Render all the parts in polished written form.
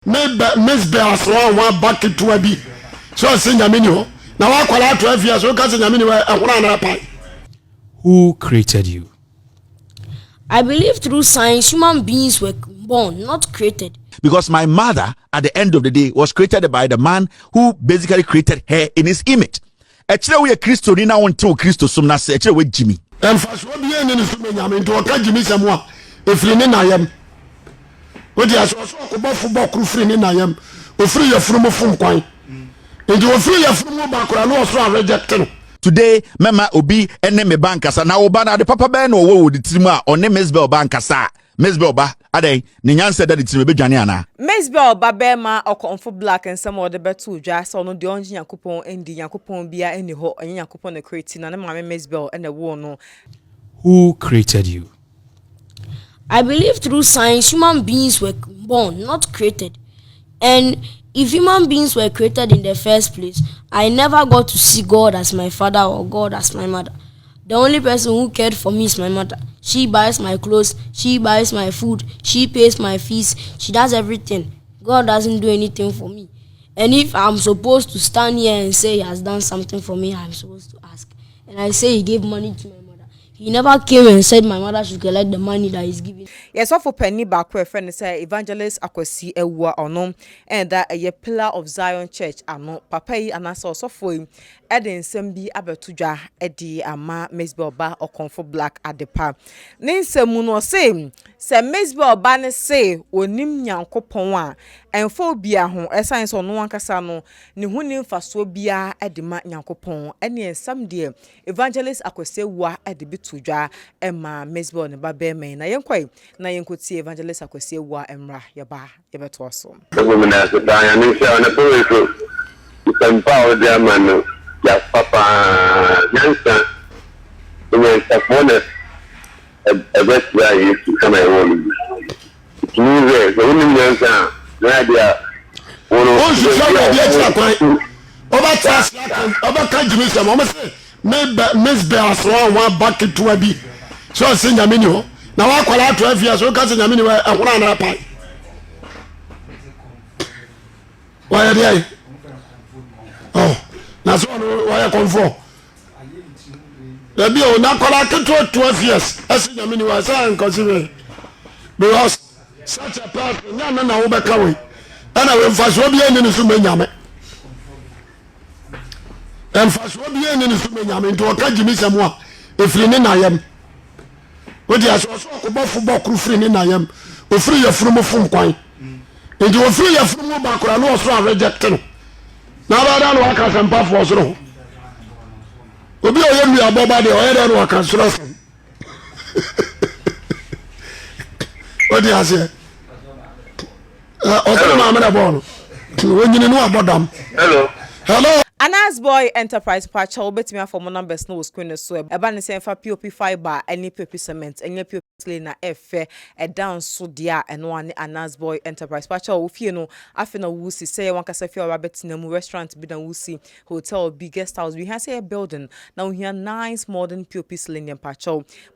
Mzbel so one back to abi. So say nyame ni ho. Na wa kwala 12 years so ka say nyame ni wa ehuna na pai. Who created you? I believe through science, human beings were born, not created. Because my mother, at the end of the day, was created by the man who basically created her in his image. Actually, we are Christo, ni na until Christo sumna se. Actually, we Gyimii. And first, what be any sume nyame nto ka Gyimii semwa. Efiri ni na yam. Odi aso ko ba football crew free ni na yam. Ofiri ya furu mo fun kwan. Nti ofiri ya furu mo ba kora no so reject no. Today, mema obi ene me bankasa na oba na de papa be na owo wo de tirimu a one Mzbel bankasa. Mzbel ba adai ni nyanse da de tirimu be dwane ana. Mzbel ba be ma okonfo black and some of the betu dwa so no de onji yakopon endi yakopon bia eni ho onye yakopon na create na mama Mzbel ene wo no. Who created you? I believe through science, human beings were born, not created. And if human beings were created in the first place, I never got to see God as my father or God as my mother. The only person who cared for me is my mother. She buys my clothes, she buys my food, she pays my fees, she does everything. God doesn't do anything for me. And if I'm supposed to stand here and say he has done something for me, I'm supposed to ask. And I say he gave money to my mother. He never came and said my mother should collect the money that he's giving. Yes, for penny back where friend say Evangelist Akwasi Awuah ono and that a pillar of Zion Church ano papa yi anasa so for him eden sembi abetuja edi ama Mzbel ba okonfo black adepa. Ne nsemu no say Mzbel ba ne say onim nyankopon a enfo bia ho esan so no ankasa no ne hunim faso bia edema nyankopon ene ensam de Evangelist Akwasi Awuah ede tujwa emma Mzbel ne ba be men na yenkwai na yenkoti Evangelist Akwasi Awuah emra yeba yebeto aso gomina so dan ani se ona powefu isempa o dia manu ya papa nyansa we sapone ebet ya yitu kama yoni tuwe so ni nyansa na dia o so so dia tira kwan oba tas oba ka Gyimii se mo se Mzbel so one back to abi. So say nyame ni ho. Na wa kwala 12 years so ka say nyame ni wa ehuna na pai. Why dey? Oh, na so no why confo. Ebi o na kwala 12 years. As nyame ni wa say consider. Because such a person nyame na wo be ka we. Ana we fa so bi eni so nyame. And first, what be any instrument? Into a Gyimii semwa. If you need I am, what you are so about football crew free in I am. O free your from a phone coin. And you will free your from a back or no so rejected. Now I don't work as a puff for so. Will be a young about the other don't work as wrestling. What do you say? When you know about them. hello Hello. Anas boy enterprise patch obetimi for mo numbers no screen so eba ne say fa pop fiber any pop cement any pop clay na efe e down so dia eno ane Anas boy enterprise patch o fie no afi na wusi say wan kasa fie Robert na mu restaurant bi na wusi hotel big guest house we have say a building now here nice modern pop cylinder patch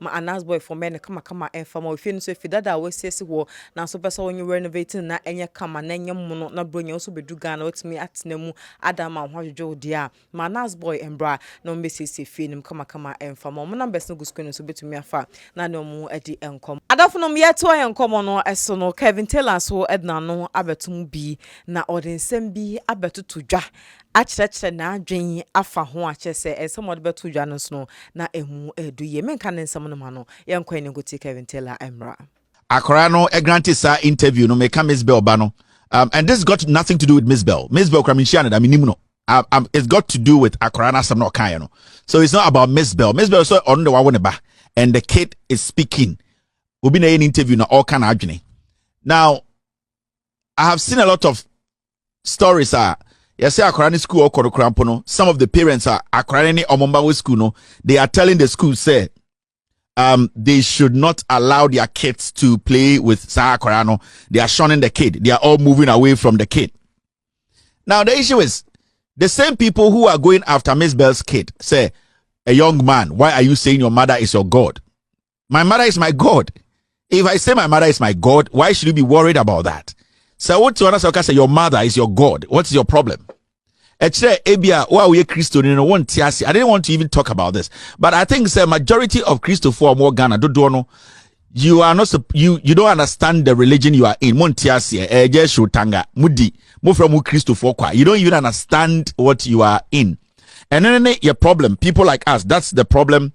ma Anas boy for men kama enfa ma fie no so fi dada we say wo na so pesa won renovating na enye kama na enye mu na bronya so bedu Ghana otimi atena mu adama hwadwo dia Anas boy embra no mbesisi film kama emfa mo numbers no guskwene so betumi afa na no mu edi enkom adafo no yeto enkom no eso no Kevin Taylor so edna no abetum bi na odensem bi abetutu dwa achirechire na adwen afa ho achese ensem ode betu dwa no so na emu edu ye menka ne nsem no ma no yenkwan ne goti Kevin Taylor embra Akora no e grant sa interview no me ka Mzbel ba no and this got nothing to do with Mzbel kramishiana da minimu no it's got to do with Akorana some not kind, so it's not about Mzbel. Mzbel so on the one and the kid is speaking. We'll be in an interview now all kind of agony. Now, I have seen a lot of stories. Yes, Akorani school or Korokrampono. Some of the parents are Akorani or Mombawe school. No, they are telling the school say they should not allow their kids to play with Akorano. They are shunning the kid. They are all moving away from the kid. Now the issue is, the same people who are going after Mzbel's kid say, a young man, why are you saying your mother is your God? My mother is my God. If I say my mother is my God, why should you be worried about that? So what you want to say? Your mother is your God. What's your problem? Actually, Abia, why we Christian in one tiasi. I didn't want to even talk about this, but I think the majority of Christo for more Ghana don't know. You are not you don't understand the religion you are in. Montiasi, Shutanga, Mudi, move from Christo for kwa. You don't even understand what you are in. And then your problem, people like us, that's the problem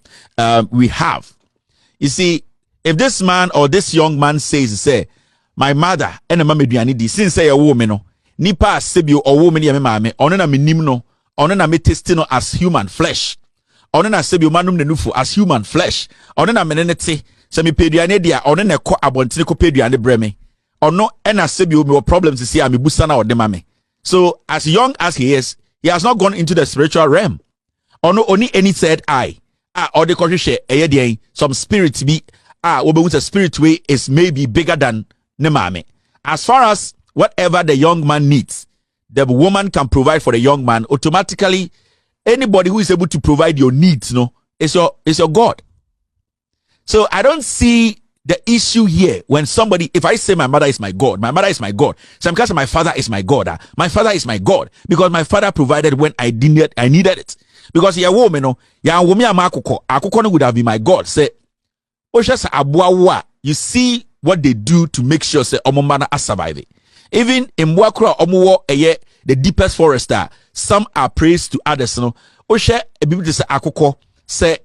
we have. You see, if this man or this young man says, say, my mother and a mammy dianidi, since say a woman, nipa sebio or woman ya mame, onena minimno, onena me testino as human flesh, onena sebio manum nenufu as human flesh, onena menenete, semi pediane dia, onena ko abontine ko pediane breme, ono ena sebio me problems to see ami busana or demame. So as young as he is, he has not gone into the spiritual realm. Ono only any third eye. Or the country some spirit be with a spirit way is maybe bigger than Nemame. As far as whatever the young man needs, the woman can provide for the young man. Automatically, anybody who is able to provide your needs, is your God. So I don't see the issue here when somebody, if I say my mother is my God, my mother is my God. Some case my father is my God. My father is my God because my father provided when I needed it. Because ya woman ya woman akoko would have been my God. Say, Oshasa Awuah, you see what they do to make sure say omomana are surviving. Even in Mwakura omuwo the deepest forest some are praised to others. Oshe ebibi say akoko say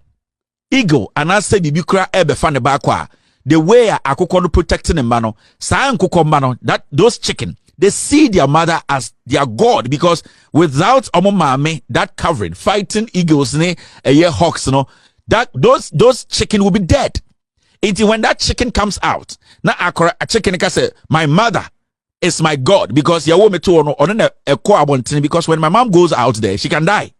eagle and I say bibikura ebe fan bakwa. The way akoko no protecting them mano, sa nkoko mano, that those chicken they see their mother as their God because without omomame that covering fighting eagles hawks that those chicken will be dead. Until when that chicken comes out, now a chicken can say my mother is my God because because when my mom goes out there she can die,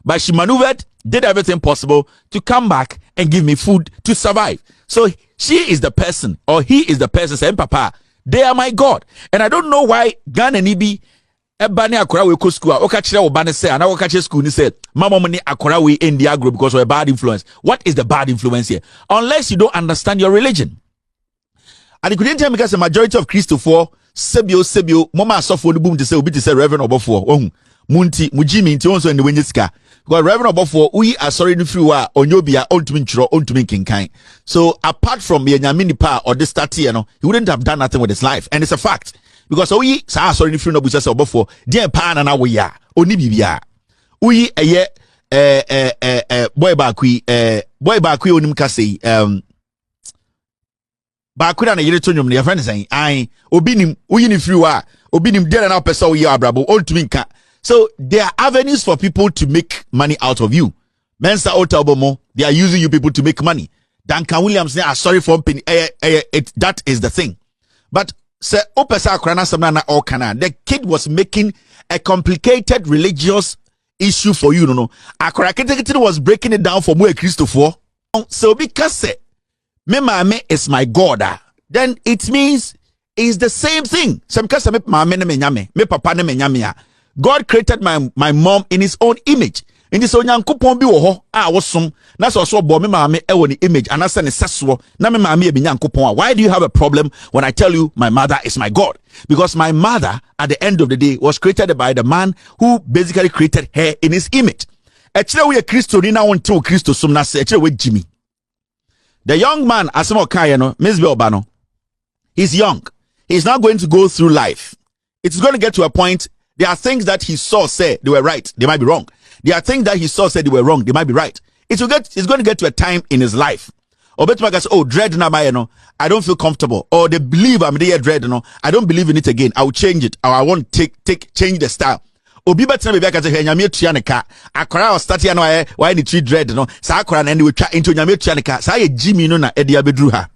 but she maneuvered, did everything possible to come back and give me food to survive. So she is the person or he is the person saying papa they are my God. And I don't know why Ghana nibi ebane akora we ko school oka kire wo ba ne say ana oka kire school ni say mama mo ni akora we in the group because we're a bad influence. What is the bad influence here? Unless you don't understand your religion. And you couldn't tell me because the majority of Christopher sebio mama asofo no boom to say obi to say Reverend Obofo ohun munti Gyimii nti won so ne wenye sika because Reverend Obofo uyi asori no free wa onyobia ontumi nchiro ontumi kinkan. So apart from ye nyame nipa or this 30 he wouldn't have done nothing with his life, and it's a fact because uyi sa asori no free no busa say Obofo dey pa na we ya oni bibia uyi boy bakui onim ka say bakura na yire tonyom ne your friend saying ai obinim uyi ni free wa obinim dey na person uyi abrabo ontumi nka. So there are avenues for people to make money out of you. Mensa Otabomo, they are using you people to make money. Duncan Williams, they are sorry for penny. That is the thing. But the kid was making a complicated religious issue for you. No, Akora was breaking it down for Mwe Christopher. So because me mame is my God, then it means it's the same thing. Some case me mame ne me nyame, me papa ne me nyame. God created my mom in his own image. In this onyankopon bi wo ho wosom na so bo me maame e wo ni image and asa ne seso na me maame e bi nyankopon. Why do you have a problem when I tell you my mother is my God? Because my mother at the end of the day was created by the man who basically created her in his image. Echire we Christo ni na wonte o Christo som na se echire we Gyimii. The young man asemo kai no Mzbel ba no, he's young. He's not going to go through life. It's going to get to a point. There are things that he saw say they were right, they might be wrong. There are things that he saw said they were wrong, they might be right. It's going to get to a time in his life. Or better say, oh, dread na I don't feel comfortable. Or they believe I'm there dread I don't believe in it again. I will change it. Or I won't change the style. Obi better be because he nyame tua ne ka. Akora was start here no why the tree dread Sa akora na we twa into nyame tua ne ka. Sa ye Gyimii no na e dia bedru ha.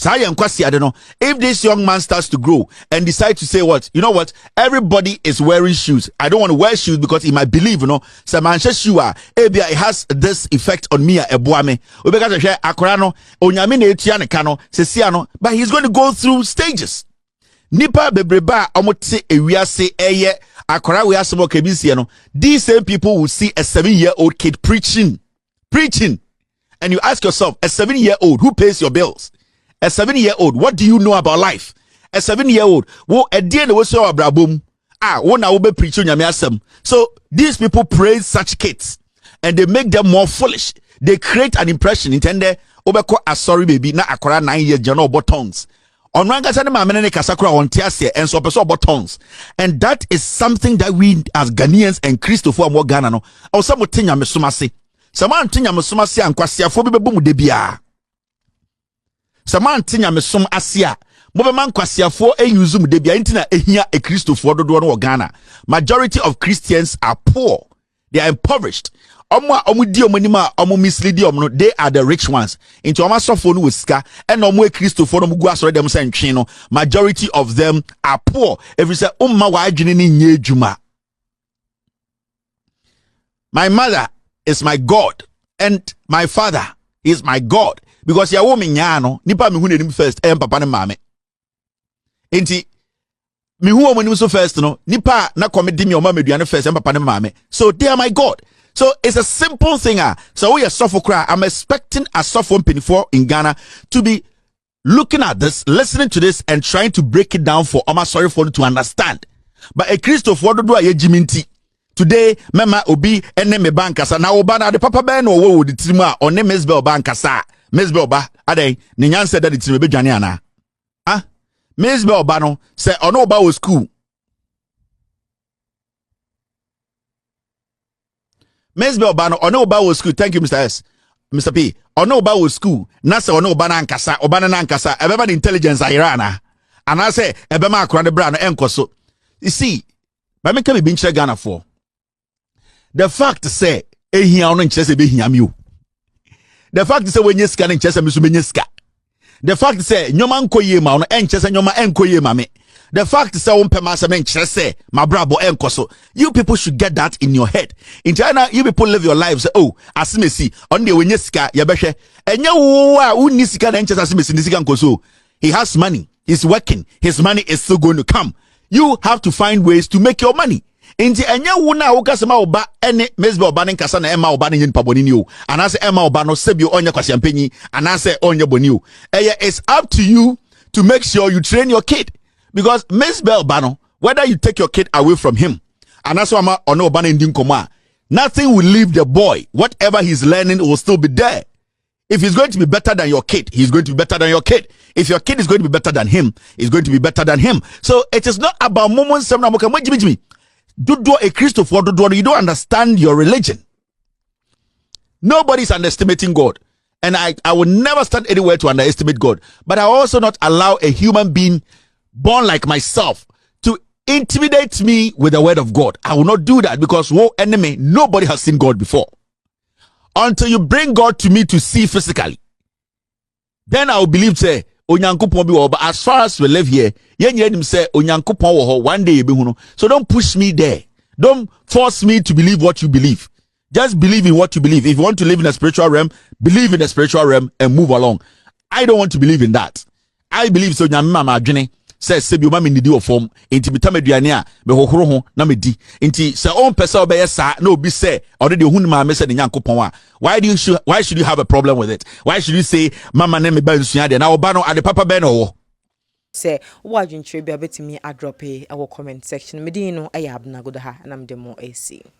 If this young man starts to grow and decide to say what, you know what, everybody is wearing shoes. I don't want to wear shoes because he might believe, some man shoe it has this effect on me but he's going to go through stages. Nipa bebreba omote ewiase eye akora we asemo kebisi these same people will see a 7-year-old kid preaching, and you ask yourself, a 7-year-old who pays your bills? A 7-year-old, what do you know about life? a 7-year-old wo edie na wo so abrabom wo na wo be preach nyame asem. So these people praise such kids and they make them more foolish. They create an impression intende obeko asori baby na akora 9 years jana obotons onranga sane ma menene kasakura on tiase enso opeso obotons. And that is something that we as Ghanaians and Christopher mo Ghana no awsa mo tenya mesomase sama ntenya mesomase ankwasiafo bi bebu mu de bia sama ntenya mesom asia mo be man kwasiafo use mu de bia ntina ehia e Christopher dodo no Ghana. Majority of Christians are poor, they are impoverished. Mislead no, they are the rich ones. Into phone with ska and Christopher them saying majority of them are poor. If you say my mother is my God and my father is my God because ya woman yano nipa mi hune first papa ne mame. Inti mi huwa mweni so first no nipa na komedi mi oma meduane first papa ne mame. So they are my God. So it's a simple thing. So we are suffer cry. I'm expecting a suffer penny in Ghana to be looking at this, listening to this, and trying to break it down for sorry for you to understand. But a Christopher, what do I Gyimii? Today, mema obi ene me bankasa na oba na de papa ben no wo di tirima one Mzbel bankasa. Mzbel ba ade ne nyanse da di tirima be dwane ana. Ah, Mzbel ba no say ono oba wo school. Mzbel Obano ono oba wo school. Thank you, Mr. S. Mr. P. Ono oba wo school. Na se ono oba na nkasa, oba na nkasa. Ebeba the intelligence ayirana. And I say ebema akura de bra no enkoso. You see, ba me ka be binche Ghana for. The fact say ehia ono nkyese be hia mi o. The fact say wenye sika na nkyese me so menye sika. The fact say nyoma nkoye ma ono enkyese nyoma enkoye ma me. The fact is my brabo enkoso. You people should get that in your head. In China, you people live your lives. Oh, asimesi on the wenyeska yabeshe. Enya wa unisika na enchesa asimesi nisika nkoso. He has money. He's working. His money is still going to come. You have to find ways to make your money. Inti enya wuna ukasema oba ene Mzbel oba nkasa na ema oba nyen paboni ni o. Anase ema oba no sebi onye kwasiampenyi. Anase onye boni o. It's up to you to make sure you train your kid. Because Mzbel Bano, whether you take your kid away from him, and that's why nothing will leave the boy. Whatever he's learning will still be there. If he's going to be better than your kid, he's going to be better than your kid. If your kid is going to be better than him, he's going to be better than him. So it is not about moments. Do a Christopher, you don't understand your religion. Nobody's underestimating God. And I will never stand anywhere to underestimate God. But I also not allow a human being born like myself to intimidate me with the word of God. I will not do that because enemy, nobody has seen God before. Until you bring God to me to see physically, then I will believe say onyankopon bi wo. But as far as we live here, yen say onyankopon wo ho one day be hunu. So don't push me there. Don't force me to believe what you believe. Just believe in what you believe. If you want to live in a spiritual realm, believe in the spiritual realm and move along. I don't want to believe in that. I believe so nyamma ma adwene says sebi o ma me nidi o form enti bitameduane a me hohoro ho na me di enti se on pesa obeye sa na obi say already ohun ma me say ne nyankopon a why should you have a problem with it? Why should you say mama na me ba nsua de na oba no ade papa be no wo say wo adwentre bia betimi adrop e wo comment section me din no ayabna godo ha na me demo AC